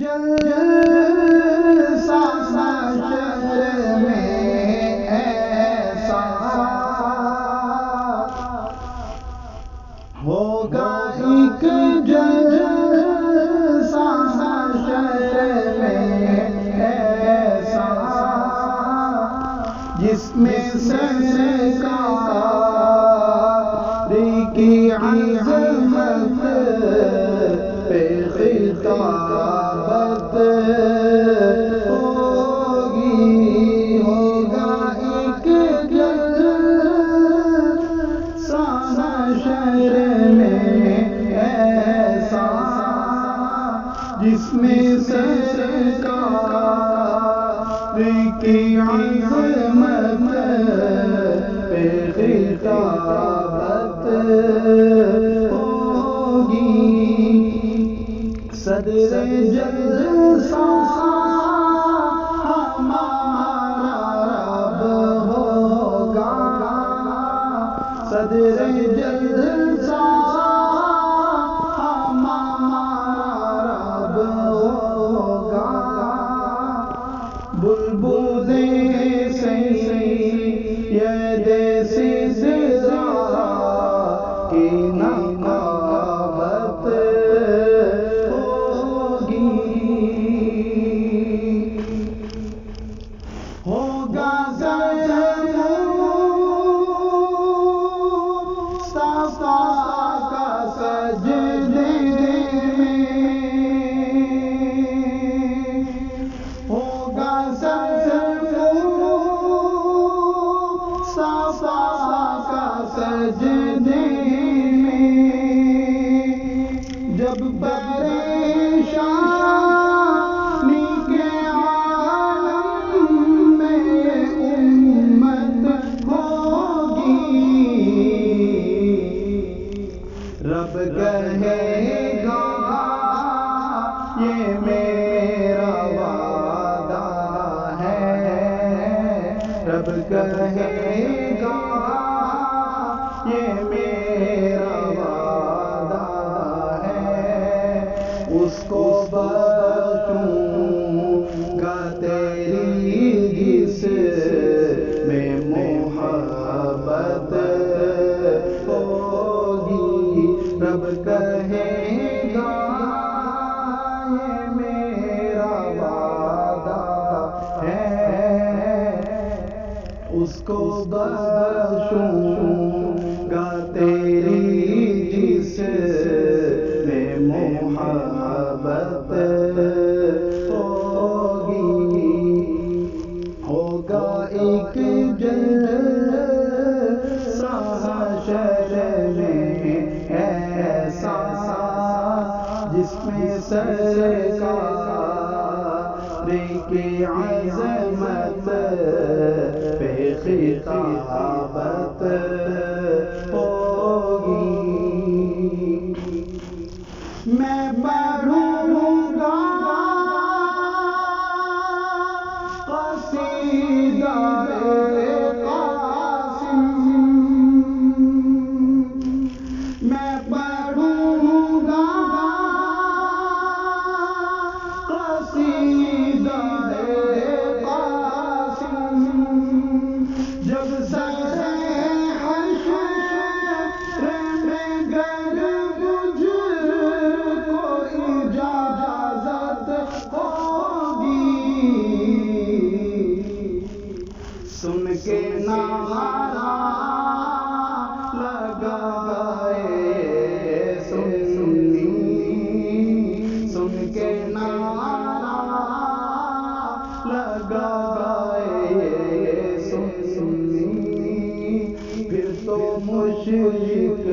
جلسہ محشر میں ایسا ہوگا، ایک جلسہ محشر میں ایسا جس میں سرکار کی عظمت پہ خطابت ہوگی، ہوگا ایک جلسہ محشر میں ایسا جس میں سرکار کی عظمت پہ خطابت ہوگی، صدر جلسہ ہمارا رب ہوگا، صدر جلسہ ہمارا رب ہوگا، بلبل سید سدرا کی نقابت ہوگی، ہوگا مصطفیٰ کا سجدے میں، ہوگا مصطفیٰ کا سجدے میں، جب پریشانی کے عالم میں امت ہوگی، رب کہے گا یہ میرا وعدہ ہے، رب کہے گا یہ میرا وعدہ ہے، اس کو بخشوں گا تیری جس میں محبت ہوگی، رب کہے گا یہ میرا وعدہ ہے، اس کو بخشوں گا تیری جس میں محبت ہوگی، ہوگا ایک جلسہ محشر میں ایسا جس میں سرکار کی عظمت پہ خطابت ہوگی، میں پڑھوں گا قصیدہ قاسم، میں پڑھوں گا قصیدہ قاسم، جب سر حشر میں گر مجھ کو اجازت ہوگی، سن کے نعرہ لگائے سنی، سن کے نعرہ لگائے سنی، پھر تو مشرک